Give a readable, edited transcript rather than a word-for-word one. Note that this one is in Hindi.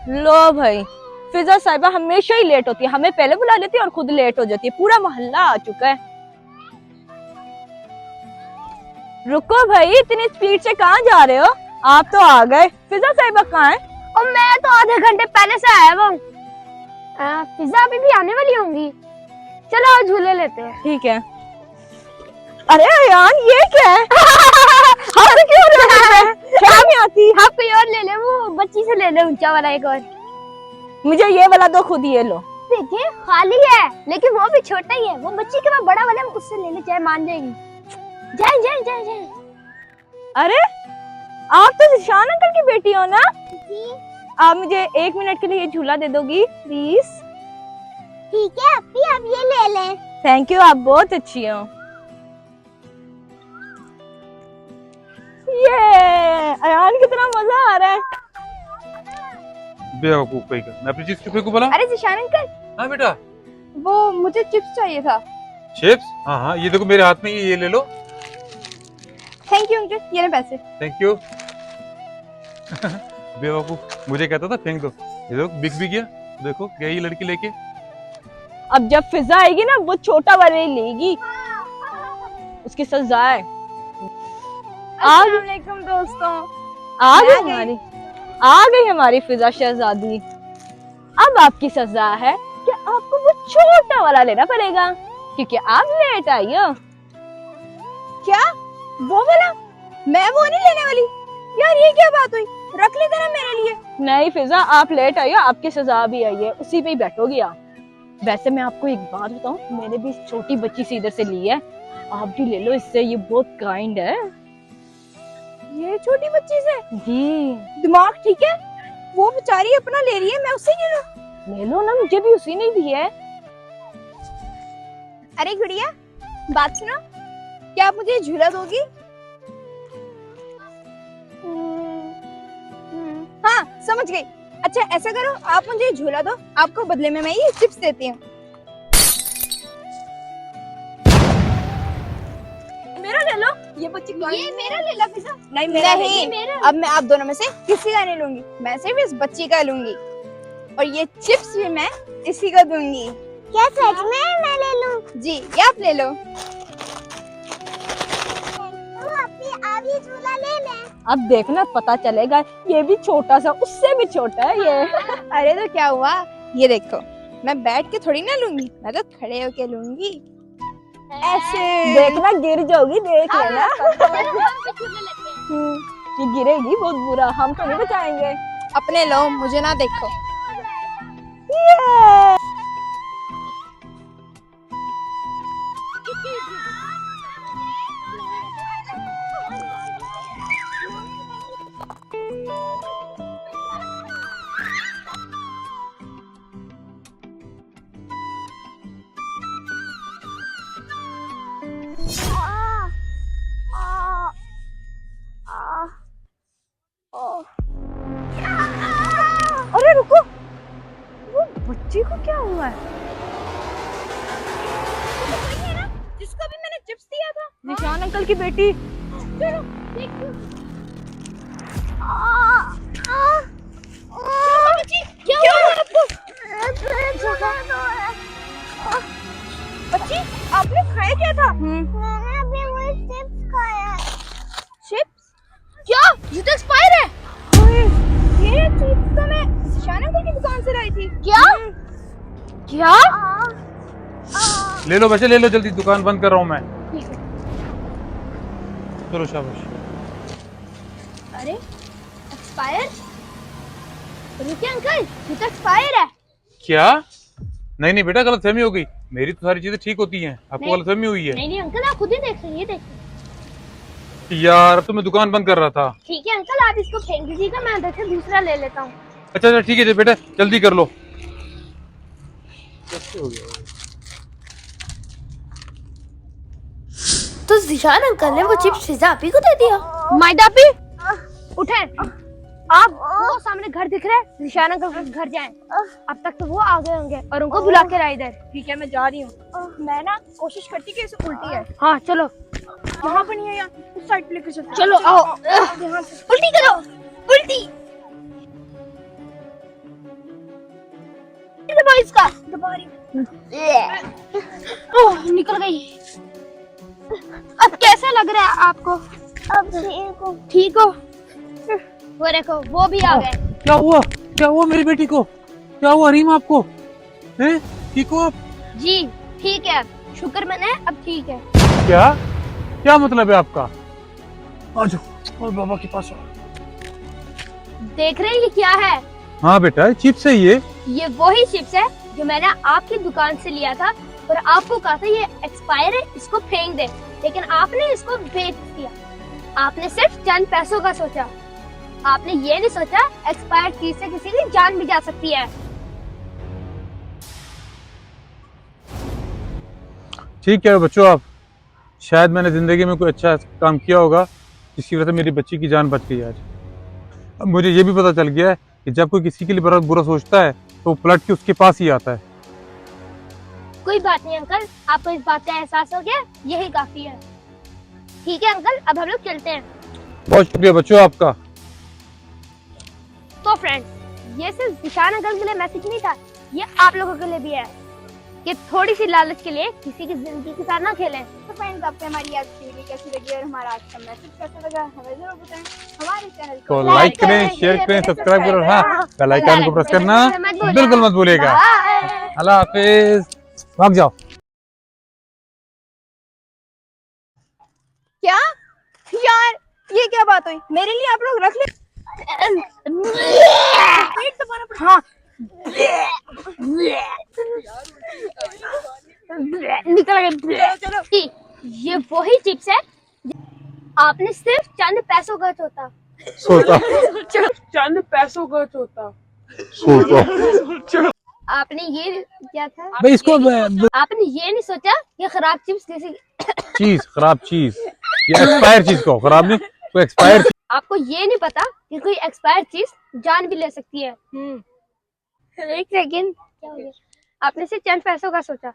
लो भाई, फिजा साहिबा हमेशा ही लेट होती है, हमें पहले बुला लेती है और खुद लेट हो जाती है। पूरा मोहल्ला आ चुका है। रुको भाई, इतनी स्पीड से कहाँ जा रहे हो? आप तो आ गए, फिजा साहिबा कहाँ है? और मैं तो आधे घंटे पहले से आया हूँ। पिज्जा अभी भी आने वाली होंगी। चलो झूले लेते हैं। ठीक है। अरे यार ये क्या है? हाथ क्यों रहा है? क्या नहीं आती? हाँ कोई और ले ले, वो बच्ची से ले ले ऊंचा वाला एक और। मुझे ये वाला दो, खुद ये लो। देखिए खाली है, लेकिन वो भी छोटा ही है। वो बच्ची के पास बड़ा वाला है, उससे ले ले, चाहे मान जाएगी। जाए जाए जाए जाए। अरे आप तो जिशान अंकल की बेटी हो ना? जी। आप मुझे 1 मिनट के लिए ये झूला दे दोगी प्लीज? ठीक है अभी आप ये ले लें। थैंक यू, आप बहुत अच्छी हो। ये अयान कितना मजा आ रहा है। बेवकूफ कहीं का। मैं अपनी चीज क्यों फेंकूं भला? अरे जिशान अंकल, हाँ बेटा। वो मुझे चिप्स चाहिए था। चिप्स? हाँ हाँ, ये देखो मेरे हाथ में, ये ले लो। थैंक यू अंकल, ये ले पैसे। Thank you. बेवकूफ, मुझे कहता था फेंक दो। ये देखो बिक भी गया। देखो गई लड़की लेके। अब जब फिजा आएगी ना, वो छोटा वाला ही लेगी, उसकी सजा है। अस्सलामुअलैकुम दोस्तों, आ गई हमारी फिजा शहजादी। अब आपकी सजा है कि आपको वो छोटा वाला लेना पड़ेगा, क्योंकि आप लेट आई हो। क्या? वो वाला? मैं वो नहीं लेने वाली। यार ये क्या बात हुई? रख लेते ना मेरे लिए। नहीं फिजा, आप लेट आई हो, आपकी सजा भी आई है, उसी पे ही बैठोगी आप। वैसे मैं आपको एक बात बताऊं, मैंने भी इस छोटी बच्ची से इधर से ली है, आप भी ले लो इससे, ये बहुत काइंड है। ये छोटी बच्ची से? जी। दिमाग ठीक है? वो बेचारी अपना ले रही है, मैं उससे ले लूं? ले लो ना, मुझे भी उसी ने दी है। अरे गुड़िया, बात सुनो, क्या आप मुझे झूला दोगी? हाँ समझ गई। अच्छा ऐसा करो, आप मुझे झूला दो, आपको बदले में मैं ये चिप्स देती हूँ। मेरा ले लो। ये बच्ची कौन? ये मेरा ले लो फिजा। नहीं मेरा नहीं, मेरा। अब मैं आप दोनों में से किसी का नहीं लूंगी, मैं सिर्फ इस बच्ची का लूंगी, और ये चिप्स भी मैं इसी को दूंगी। क्या सच में मैं ले लूं? जी, ये आप ले लो। आप ये झूला ले ले। अब देखना पता चलेगा, ये भी छोटा सा, उससे भी छोटा है ये। अरे तो क्या हुआ, ये देखो, मैं बैठ के थोड़ी ना लूंगी, मैं तो खड़े होके लूंगी। ऐसे देखना गिर जाओगी, देख लेना। ये गिरेगी बहुत बुरा, हम तो नहीं बचाएंगे। अपने लो, मुझे ना देखो। अरे रुको, वो बच्ची को क्या हुआ है? जिसको भी मैंने चिप्स दिया था, निशान अंकल की बेटी। चलो देखो। क्या हुआ आपको? बच्ची, आपने खाया क्या था? मैंने अभी वो चिप्स खाया। चिप्स? क्या? ये तो एक्सपायर है। ये चिप्स तो मैं निशान अंकल की दुकान से लाई थी। क्या? क्या? ले लो बच्चे, ले लो जल्दी, दुकान बंद कर रहा हूँ मैं। चलो शाबाश। अरे एक्सपायर? रुकिए अंकल, ये तो एक्सपायर है। क्या? नहीं नहीं बेटा, गलतफहमी हो गई। मेरी तो सारी चीजें ठीक होती हैं, आपको नहीं। गलतफहमी हुई है। नहीं अंकल, आप खुद ही देख लीजिए, देख। यार अब तो मैं दुकान बंद कर रहा था। ठीक है अंकल, आप इसको फेंक दीजिएगा, मैं अंदर से दूसरा ले लेता हूँ। अच्छा अच्छा ठीक है बेटा, जल्दी कर लो। कैसे हो गया? तो जिशान अंकल ने वो चिप्स फिजा आपी को दे दिया। माइदा आपी, उठे। आप वो सामने घर दिख रहा है, जिशान अंकल के घर जाएं। अब तक तो वो आ गए होंगे और उनको बुला के लाए इधर। ठीक है, मैं जा रही हूँ। मैं ना कोशिश करती कि इसे उल्टी है। हाँ चलो, वहाँ पर नहीं है यार, उस साइड पे लेकर चलते। चलो आओ, यहाँ से उल्टी करो, उल्टी। इसका ओह निकल गई। अब कैसा लग रहा है आपको? अब ठीक हो? वो देखो वो भी आ गए। क्या हुआ? क्या हुआ मेरी बेटी को? क्या हुआ रीम आपको? हैं? ठीक हो आप? जी ठीक है, शुक्र मनाए अब ठीक है। क्या? क्या मतलब है आपका? आ जाओ और बाबा के पास आओ। देख रहे हैं ये क्या है? हाँ बेटा चिप्स है ये वही चिप्स है जो मैंने आपकी दुकान से लिया था और आपको कहा था ये एक्सपायर है, इसको फेंक दे, लेकिन आपने इसको बेच दिया। आपने सिर्फ चंद पैसों का सोचा, आपने ये नहीं सोचा एक्सपायर चीज से किसी की जान भी जा सकती है। ठीक है बच्चों, आप शायद मैंने जिंदगी में कोई अच्छा काम किया होगा जिसकी वजह से मेरी बच्ची की जान बच गई आज। अब मुझे ये भी पता चल गया है कि जब कोई किसी के लिए बुरा सोचता है तो वो पलट के उसके पास ही आता है। कोई बात नहीं अंकल, आपको इस बात का एहसास हो गया, यही काफी है। ठीक है अंकल, अब हम लोग चलते हैं। बहुत शुक्रिया बच्चों आपका। तो फ्रेंड्स, ये सिर्फ जिशान अंकल के लिए मैसेज नहीं था, ये आप लोगों के लिए भी है कि थोड़ी सी लालच के लिए किसी की जिंदगी के साथ ना खेलें। तो फ्रेंड्स, आपको हमारी आज की वीडियो कैसी लगी और हमारा आज का मैसेज कैसा लगा हमें जरूर बताएं। हमारे चैनल तो लाइक करें, शेयर करें, सब्सक्राइब करें, हाँ बेल आइकन को प्रेस करना बिल्कुल मत भूलिएगा। अल्लाह हाफिज। भाग जाओ। क्या यार, ये क्या बात हुई? मेरे लिए आप लोग रख ले। पेट दबाना पड़ा। हाँ निकल गए। चलो ये वही चिप्स है आपने सिर्फ चंद पैसों का सोचा। चंद पैसों का होता। आपने ये क्या था भाई इसको आपने ये नहीं सोचा कि खराब चिप्स किसी चीज खराब चीज या एक्सपायर चीज को खराब नहीं, कोई एक्सपायर आपको ये नहीं पता कि कोई एक्सपायर चीज जान भी ले सकती है। एक सेकंड, क्या हो गया? आपने सिर्फ चंद पैसों का सोचा।